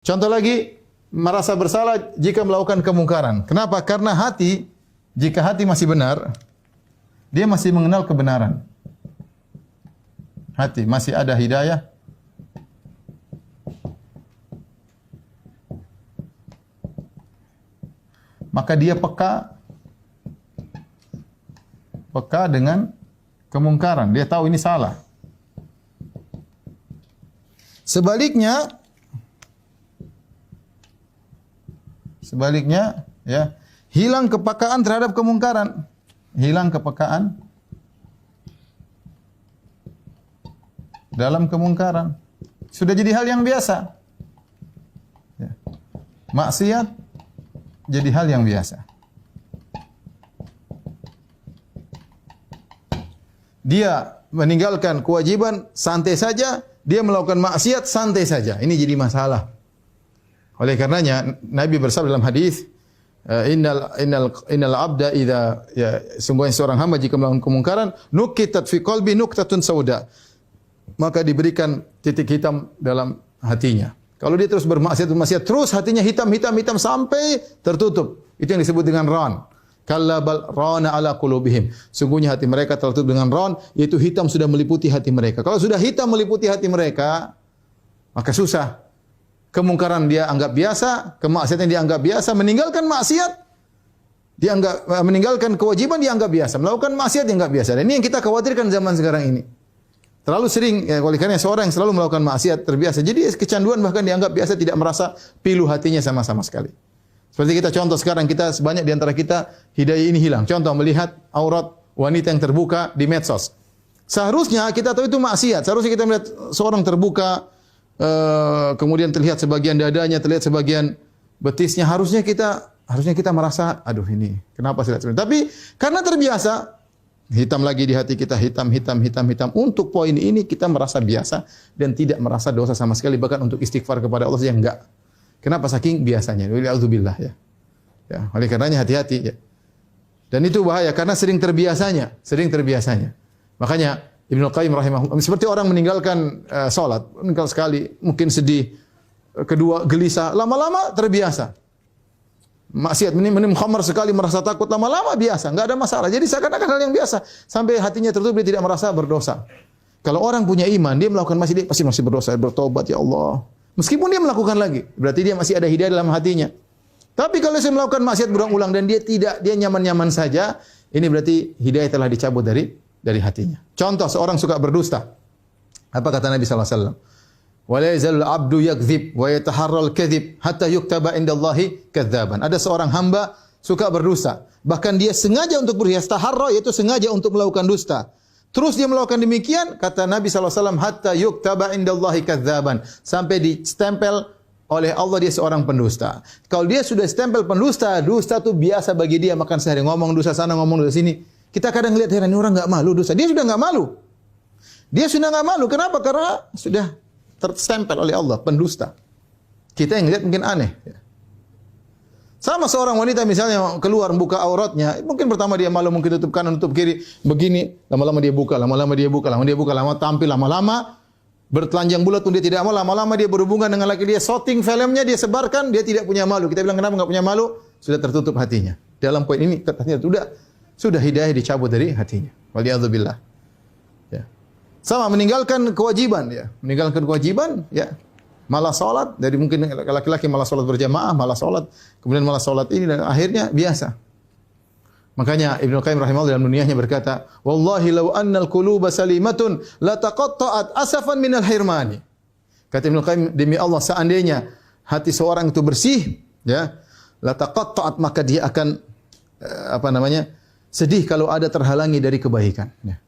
Contoh lagi, merasa bersalah jika melakukan kemungkaran. Kenapa? Karena hati, jika hati masih benar, dia masih mengenal kebenaran. Hati masih ada hidayah. Maka dia peka dengan kemungkaran. Dia tahu ini salah. Sebaliknya, ya, hilang kepekaan terhadap kemungkaran. Hilang kepekaan dalam kemungkaran. Sudah jadi hal yang biasa. Ya. Maksiat jadi hal yang biasa. Dia meninggalkan kewajiban santai saja, dia melakukan maksiat santai saja. Ini jadi masalah. Oleh karenanya Nabi bersabda dalam hadis, innal abda idza sungguhnya seorang hamba jika melakukan kemungkaran nukitat fi qalbi nuktatun sauda, maka diberikan titik hitam dalam hatinya. Kalau dia terus bermaksiat terus hatinya hitam sampai tertutup. Itu yang disebut dengan ran. Kalla bal rana ala qulubihim. Sungguhnya hati mereka tertutup dengan ran, yaitu hitam sudah meliputi hati mereka. Kalau sudah hitam meliputi hati mereka, maka susah. Kemungkaran dia anggap biasa, kemaksiatan dia anggap biasa, meninggalkan maksiat dia meninggalkan kewajiban dia anggap biasa, melakukan maksiat dia anggap biasa. Dan ini yang kita khawatirkan zaman sekarang ini. Terlalu sering, ya, oleh karena seorang yang selalu melakukan maksiat terbiasa. Jadi kecanduan bahkan dianggap biasa, tidak merasa pilu hatinya sama-sama sekali. Seperti kita contoh sekarang, kita sebanyak di antara kita hidayah ini hilang. Contoh melihat aurat wanita yang terbuka di medsos. Seharusnya kita tahu itu maksiat. Seharusnya kita melihat seorang terbuka, kemudian terlihat sebagian dadanya, terlihat sebagian betisnya. Harusnya kita merasa, aduh ini kenapa saya lihat. Tapi karena terbiasa, hitam lagi di hati kita, hitam. Untuk poin ini kita merasa biasa dan tidak merasa dosa sama sekali. Bahkan untuk istighfar kepada Allah saja enggak. Kenapa? Saking biasanya. Wa'udzubillah ya. Ya, oleh karenanya hati-hati ya. Dan itu bahaya karena sering terbiasanya. Makanya Ibnu Qayyim rahimahullah, seperti orang meninggalkan salat, meninggal sekali, mungkin sedih, kedua gelisah, lama-lama terbiasa. Maksiat minum khamar sekali merasa takut, lama-lama biasa, enggak ada masalah. Jadi seakan-akan hal yang biasa sampai hatinya tertutup, dia tidak merasa berdosa. Kalau orang punya iman, dia melakukan maksiat, dia pasti masih berdosa, bertobat ya Allah. Meskipun dia melakukan lagi, berarti dia masih ada hidayah dalam hatinya. Tapi kalau saya melakukan maksiat berulang-ulang dan dia nyaman-nyaman saja, ini berarti hidayah telah dicabut dari hatinya. Contoh, seorang suka berdusta. Apa kata Nabi sallallahu alaihi wasallam? Wa la yazalul 'abdu yakdzib wa yataharral kadzib hatta yuktaba indallahi kadzdzaban. Ada seorang hamba suka berdusta, bahkan dia sengaja untuk berdusta, taharra yaitu sengaja untuk melakukan dusta. Terus dia melakukan demikian, kata Nabi sallallahu alaihi wasallam, hatta yuktaba indallahi kadzdzaban, sampai distempel oleh Allah dia seorang pendusta. Kalau dia sudah stempel pendusta, dusta itu biasa bagi dia, makan sehari ngomong dusta sana, ngomong dusta sini. Kita kadang lihat heran, ini orang enggak malu dusta. Dia sudah enggak malu. Kenapa? Karena sudah terstempel oleh Allah pendusta. Kita yang lihat mungkin aneh. Sama seorang wanita misalnya keluar membuka auratnya, mungkin pertama dia malu, mungkin tutup kanan, tutup kiri, begini, lama-lama dia buka, lama tampil, lama-lama bertelanjang bulat pun dia tidak malu, lama-lama dia berhubungan dengan laki dia, shooting filmnya dia sebarkan, dia tidak punya malu. Kita bilang kenapa enggak punya malu? Sudah tertutup hatinya. Dalam poin ini katanya sudah hidayah dicabut dari hatinya. Waliyadzubillah. Ya. Sama meninggalkan kewajiban ya. Ya. Malah salat, dari mungkin laki-laki malah salat berjamaah, malah salat, kemudian malah salat ini dan akhirnya biasa. Makanya Ibnu Qayyim rahimahullah dalam Nuniyahnya berkata, "Wallahi law annal quluba salimatun la taqatta'at asafan minal hirmani." Kata Ibnu Qayyim, demi Allah seandainya hati seorang itu bersih, ya, la taqatta'at, maka dia akan sedih kalau ada terhalangi dari kebaikan, ya.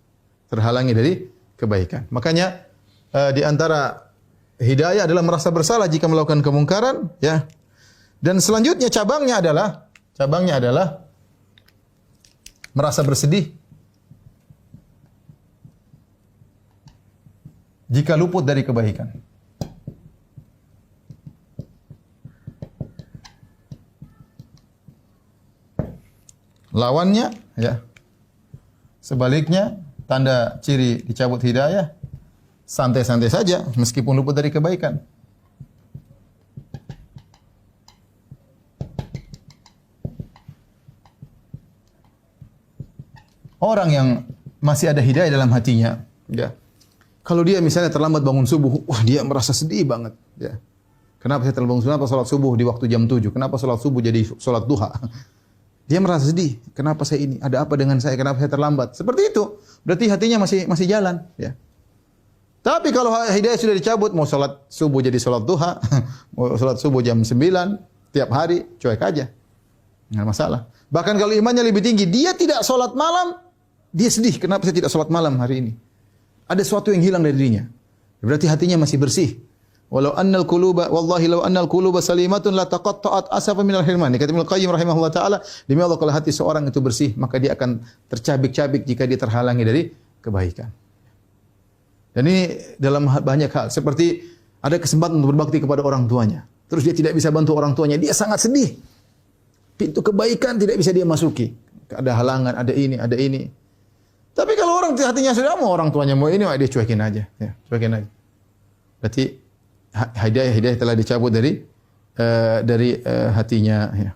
Terhalangi dari kebaikan. Makanya di antara hidayah adalah merasa bersalah jika melakukan kemungkaran, ya. Dan selanjutnya cabangnya adalah merasa bersedih jika luput dari kebaikan. Lawannya, ya. Sebaliknya, tanda ciri dicabut hidayah, santai-santai saja meskipun luput dari kebaikan. orang yang masih ada hidayah dalam hatinya, ya. Kalau dia misalnya terlambat bangun subuh, wah dia merasa sedih banget, ya. Kenapa saya terlambat bangun subuh? Kenapa salat subuh di waktu jam 7? Kenapa salat subuh jadi salat duha? Dia merasa sedih. Kenapa saya ini? Ada apa dengan saya? Kenapa saya terlambat? Seperti itu. Berarti hatinya masih jalan, ya. Tapi kalau hidayah sudah dicabut, mau salat subuh jadi salat duha, mau salat subuh jam 9 tiap hari, cuek aja. Enggak masalah. Bahkan kalau imannya lebih tinggi, dia tidak salat malam, dia sedih. Kenapa saya tidak salat malam hari ini? Ada sesuatu yang hilang dari dirinya. Berarti hatinya masih bersih. Walau annal quluba wallahi law annal quluba salimatun la taqatta'at asafa minal hirman. Kata Ibnu Qayyim rahimahullah taala, demi Allah kalau hati seorang itu bersih, maka dia akan tercabik-cabik jika dia terhalangi dari kebaikan. Dan ini dalam banyak hal, seperti ada kesempatan untuk berbakti kepada orang tuanya. Terus dia tidak bisa bantu orang tuanya, dia sangat sedih. Pintu kebaikan tidak bisa dia masuki. Ada halangan, ada ini, ada ini. Tapi kalau orang hatinya sudah mau orang tuanya mau ini, dia cuekin aja, ya, cuekin aja. Berarti hidayah telah dicabut dari hatinya, ya.